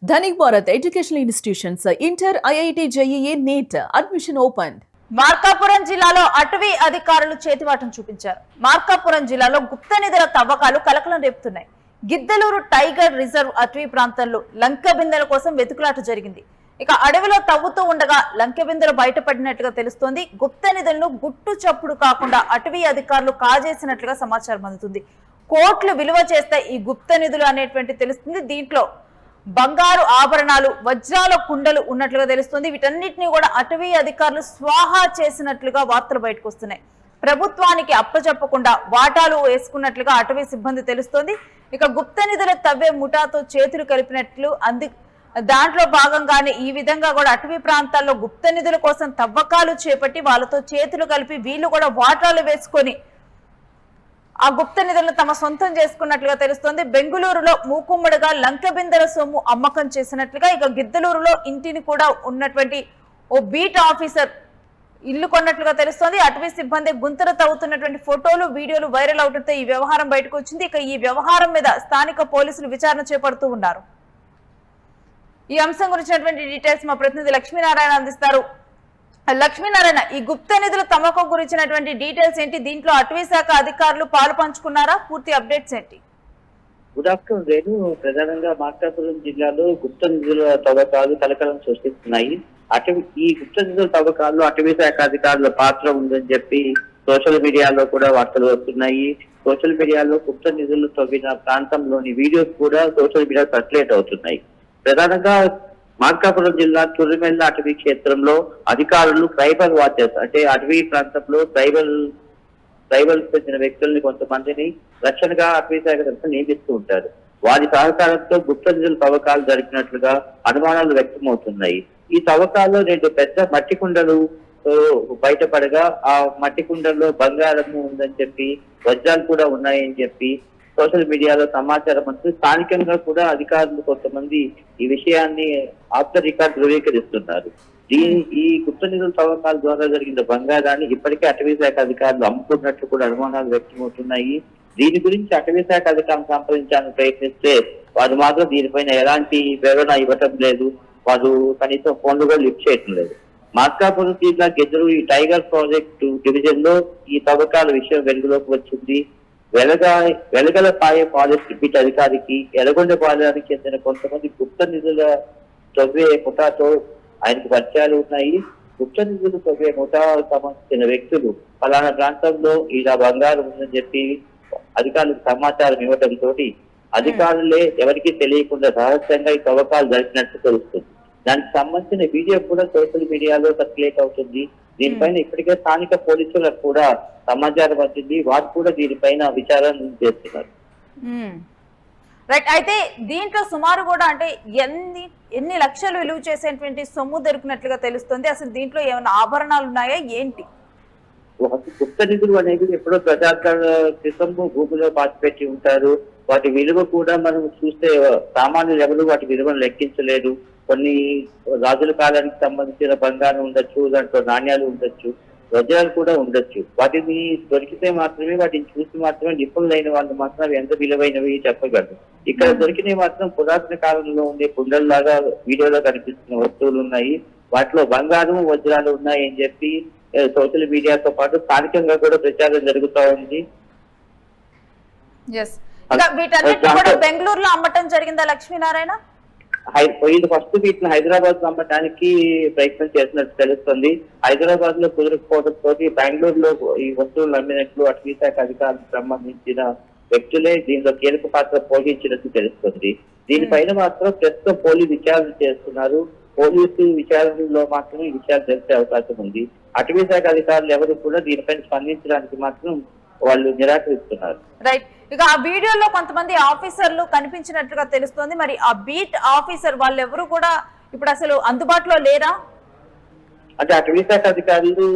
Dhanik Bharat Educational Institutions, Inter, IIT, JEE, NEET, admission opened. Markapuram జిల్లాలో అటవీ అధికారులు చేతివాటం చూపించారు. మార్కాపురం జిల్లాలో గుప్త నిధుల తవ్వకాలు కలకలం రేపుతున్నాయి. గిద్దలూరు టైగర్ రిజర్వ్ అటవీ ప్రాంతంలో లంక బిందెల కోసం వెతుకులాట జరిగింది. ఇక అడవిలో తవ్వుతూ ఉండగా లంక బిందెలు బయటపడినట్లుగా తెలుస్తోంది. గుప్త నిధులను గుట్టు చప్పుడు కాకుండా అటవీ అధికారులు కాజేసినట్లుగా సమాచారం అందుతుంది. కోట్లు విలువ చేస్తే ఈ గుప్త నిధులు అనేటువంటి తెలుస్తుంది. దీంట్లో బంగారు ఆభరణాలు, వజ్రాల కుండలు ఉన్నట్లుగా తెలుస్తుంది. వీటన్నిటిని కూడా అటవీ అధికారులు స్వాహా చేసినట్లుగా వార్తలు బయటకు వస్తున్నాయి. ప్రభుత్వానికి అప్పచెప్పకుండా వాటాలు వేసుకున్నట్లుగా అటవీ సిబ్బంది తెలుస్తోంది. ఇక గుప్త నిధుల తవ్వే ముఠాతో చేతులు కలిపినట్లు దాంట్లో భాగంగానే ఈ విధంగా కూడా అటవీ ప్రాంతాల్లో గుప్త నిధుల కోసం తవ్వకాలు చేపట్టి వాళ్ళతో చేతులు కలిపి వీళ్ళు కూడా వాటాలు వేసుకొని ఆ గుప్త నిధులను తమ సొంతం చేసుకున్నట్లుగా తెలుస్తోంది. బెంగుళూరులో మూకుమ్మడిగా లంక బిందెల సొమ్ము అమ్మకం చేసినట్లుగా, ఇక గిద్దలూరులో ఇంటిని కూడా ఉన్నటువంటి ఓ బీట్ ఆఫీసర్ ఇల్లు కొన్నట్లుగా తెలుస్తోంది. అటవీ సిబ్బంది గుంతలు తవ్వుతున్నటువంటి ఫోటోలు, వీడియోలు వైరల్ అవడంతో ఈ వ్యవహారం బయటకు వచ్చింది. ఇక ఈ వ్యవహారం మీద స్థానిక పోలీసులు విచారణ చేపడుతూ ఉన్నారు. ఈ అంశం గురించినటువంటి డీటెయిల్స్ మా ప్రతినిధి లక్ష్మీనారాయణ అందిస్తారు. లక్ష్మీనారాయణ, ఈ గుప్త నిధుల తమ్మకం గురించినటువంటి డీటెయిల్స్ ఏంటి? దీంట్లో అటవీ శాఖ అధికారులు పాలు పంచుకున్నారా? పూర్తి అప్డేట్స్ ఏంటి? Good afternoon Renu. ప్రధానంగా మార్కాపురం జిల్లాలో గుప్త నిధుల తవ్వకాలు కలకలం సృష్టిస్తున్నాయి. ఈ గుప్త నిధుల తవ్వకాల్లో అటవీ శాఖ అధికారుల పాత్ర ఉందని చెప్పి సోషల్ మీడియాలో కూడా వార్తలు వస్తున్నాయి. సోషల్ మీడియాలో గుప్త నిధులు తవ్విన ప్రాంతంలోని వీడియోస్ కూడా సోషల్ మీడియా సర్క్యులేట్ అవుతున్నాయి. ప్రధానంగా మార్కాపురం జిల్లా తుర్రిమెల్ల అటవీ క్షేత్రంలో అధికారులు ట్రైబల్ వాచర్స్, అంటే అటవీ ప్రాంతంలో ట్రైబల్స్ చెందిన వ్యక్తుల్ని కొంతమందిని రక్షణగా అటవీ శాఖ తరఫున నియమిస్తూ ఉంటారు. వారి సహకారంతో గుప్త నిధుల తవ్వకాలు జరిపినట్లుగా అనుమానాలు వ్యక్తమవుతున్నాయి. ఈ తవ్వకాల్లో 2 పెద్ద మట్టి కుండలు బయటపడగా ఆ మట్టి కుండల్లో బంగారము ఉందని చెప్పి, వజ్రాలు కూడా ఉన్నాయని చెప్పి సోషల్ మీడియాలో సమాచారం అంటూ స్థానికంగా కూడా అధికారులు కొంతమంది ఈ విషయాన్ని ఆఫ్ ద రికార్డ్ ధృవీకరిస్తున్నారు. ఈ గుప్త నిధుల తవ్వకాల ద్వారా జరిగిన బంగారాన్ని ఇప్పటికే అటవీ శాఖ అధికారులు అమ్ముకున్నట్లు కూడా అనుమానాలు వ్యక్తమవుతున్నాయి. దీని గురించి అటవీ శాఖ అధికారులు సంప్రదించాలని ప్రయత్నిస్తే వారు మాత్రం దీనిపైన ఎలాంటి వివరణ ఇవ్వటం లేదు. వారు కనీసం ఫోన్లు కూడా లిఫ్ట్ చేయటం లేదు. మార్కాపురం జిల్లా గిద్దరు ఈ టైగర్ ప్రాజెక్టు డివిజన్ లో ఈ తవ్వకాల విషయం వెలుగులోకి వచ్చింది. వెలగలపాయ ఫారెస్ట్ బీట్ అధికారికి ఎర్రగొండపాలెనికి చెందిన కొంతమంది గుప్త నిధుల తవ్వే ముఠాతో ఆయనకు పరిచయాలు ఉన్నాయి. గుప్త నిధులు తవ్వే ముఠాకు సంబంధించిన వ్యక్తులు ఫలానా ప్రాంతంలో ఇలా బంగారం ఉందని చెప్పి అధికారులకు సమాచారం ఇవ్వడంతో అధికారులే ఎవరికీ తెలియకుండా రహస్యంగా ఈ తవ్వకాలు జరిపినట్టు తెలుస్తుంది. దానికి సంబంధించిన వీడియో కూడా సోషల్ మీడియాలో సర్క్యులేట్ అవుతుంది. దీనిపైన ఇప్పటికే స్థానిక పోలీసులకు కూడా సమాచారం వచ్చింది. వారు కూడా దీనిపైన విచారణ చేస్తున్నారు. రైట్. అయితే దీంట్లో సుమారు కూడా అంటే ఎన్ని లక్షలు విలువ చేసేటువంటి సొమ్ము దొరికినట్లుగా తెలుస్తుంది. అసలు దీంట్లో ఏమైనా ఆభరణాలు ఉన్నాయా ఏంటి? గుప్త నిధులు అనేవి ఎప్పుడో ప్రజాకాల క్రితము భూమిలో పాతిపెట్టి ఉంటారు. వాటి విలువ కూడా మనం చూస్తే సామాన్యులు ఎవరు వాటి విలువను లెక్కించలేదు. కొన్ని రాజుల కాలానికి సంబంధించిన బంగారం ఉండొచ్చు, దాంట్లో నాణ్యాలు ఉండొచ్చు, వజ్రాలు కూడా ఉండొచ్చు. వాటిని దొరికితే మాత్రమే, వాటిని చూసి మాత్రమే నిపుణులైన వాళ్ళు మాత్రం అవి ఎంత విలువైనవి చెప్పగలరు. ఇక్కడ దొరికినవి మాత్రం పురాతన కాలంలో ఉండే కుండల్లాగా వీడియోలో కనిపిస్తున్న వస్తువులు ఉన్నాయి. వాటిలో బంగారం, వజ్రాలు ఉన్నాయి అని చెప్పి సోషల్ మీడియాతో పాటు స్థానికంగా కూడా ప్రచారం జరుగుతూ ఉంది. బెంగళూరులో అమ్మటం జరిగిందా లక్ష్మీనారాయణ? ఫస్ట్ వీటిని హైదరాబాద్ లో అమ్మటానికి ప్రయత్నం చేసినట్టు తెలుస్తుంది. హైదరాబాద్ లో కుదరకపోవడంతో బెంగళూరులో ఈ వస్తువులు అమ్మినట్లు అటవీ శాఖ అధికారులకు సంబంధించిన వ్యక్తులే దీనిలో కీలక పాత్ర పోషించినట్టు తెలుస్తుంది. దీనిపైన మాత్రం ప్రస్తుతం పోలీసు విచారణ చేస్తున్నారు. పోలీసు విచారణలో మాత్రం ఈ విషయాలు తెలిసే అవకాశం ఉంది. అటవీ శాఖ అధికారులు ఎవరు కూడా దీనిపైన స్పందించడానికి మాత్రం వాళ్ళు నిరాకరిస్తున్నారు. రైట్. ఇక ఆ వీడియోలో కొంతమంది ఆఫీసర్లు కనిపించినట్లుగా తెలుస్తోంది. మరి ఆ బీట్ ఆఫీసర్ వాళ్ళు ఎవరు కూడా ఇప్పుడు అసలు అందుబాటులో లేరా? అంటే అటవీ శాఖ అధికారులు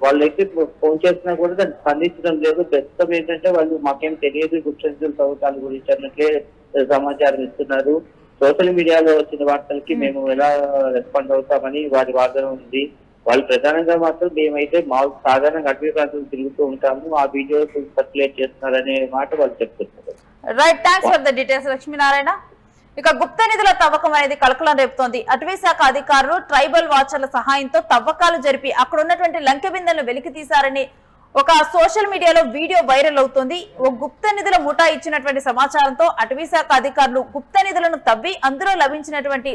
వాళ్ళైతే ఫోన్ చేసినా కూడా దాన్ని స్పందించడం లేదు. ప్రస్తుతం ఏంటంటే వాళ్ళు మాకేం తెలియదు గుప్త నిధుల తవ్వకాల గురించి అన్నట్లే సమాచారం ఇస్తున్నారు. సోషల్ మీడియాలో వచ్చిన వార్తలకి మేము ఎలా రెస్పాండ్ అవుతామని వారి వాదన ఉంది. వాళ్ళు ప్రధానంగా మాత్రం మేమైతే సాధారణంగా అటవీ ప్రాంతం తిరుగుతూ ఉంటాము, ఆ వీడియో సర్క్యులేట్ చేస్తున్నారనే మాట వాళ్ళు చెప్తున్నారు. Right. Thanks for the details Lakshminarayana. ఇక గుప్త నిధుల తవ్వకం అనేది కలకలం రేపుతోంది. అటవీ శాఖ అధికారులు ట్రైబల్ వాచర్ల సహాయంతో తవ్వకాలు జరిపి అక్కడ ఉన్నటువంటి లంకె బిందెలను వెలికి తీశారని ఒక సోషల్ మీడియాలో వీడియో వైరల్ అవుతోంది. ఓ గుప్త నిధుల ముఠా ఇచ్చినటువంటి సమాచారంతో అటవీ శాఖ అధికారులు గుప్త నిధులను తవ్వి అందులో లభించినటువంటి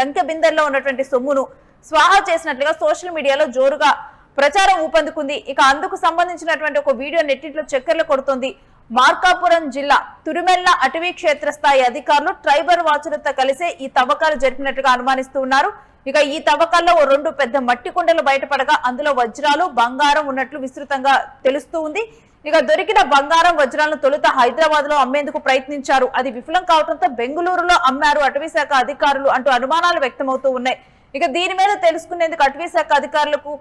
లంకె బిందెల్లో ఉన్నటువంటి సొమ్మును స్వాహా చేసినట్లుగా సోషల్ మీడియాలో జోరుగా ప్రచారం ఊపందుకుంది. ఇక అందుకు సంబంధించినటువంటి ఒక వీడియో నెట్టింట్లో చక్కర్లు కొడుతోంది. మార్కాపురం జిల్లా తురిమెల్ల అటవీ క్షేత్రస్థాయి అధికారులు ట్రైబల్ వాచులతో కలిసే ఈ తవ్వకాలు జరిపినట్టుగా అనుమానిస్తూ ఉన్నారు. ఇక ఈ తవ్వకాల్లో 2 పెద్ద మట్టి కుండలు బయటపడగా అందులో వజ్రాలు బంగారం ఉన్నట్లు విస్తృతంగా తెలుస్తూ ఉంది. ఇక దొరికిన బంగారం వజ్రాలను తొలుత హైదరాబాద్ లో అమ్మేందుకు ప్రయత్నించారు. అది విఫలం కావడంతో బెంగళూరులో అమ్మారు అటవీ శాఖ అధికారులు అంటూ అనుమానాలు వ్యక్తమవుతూ ఉన్నాయి. ఇక దీని మీద తెలుసుకునేందుకు అటవీ శాఖ అధికారులకు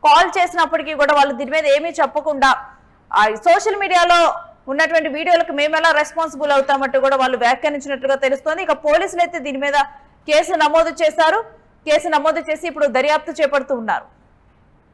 కాల్ చేసినప్పటికీ కూడా వాళ్ళు దీని మీద ఏమీ చెప్పకుండా సోషల్ మీడియాలో ఉన్నటువంటి వీడియోలకు మేము ఎలా రెస్పాన్సిబుల్ అవుతామంటూ కూడా వాళ్ళు వ్యాఖ్యానించినట్లుగా తెలుస్తోంది. ఇక పోలీసులు అయితే దీని మీద కేసు నమోదు చేశారు. కేసు నమోదు చేసి ఇప్పుడు దర్యాప్తు చేపడుతూ ఉన్నారు.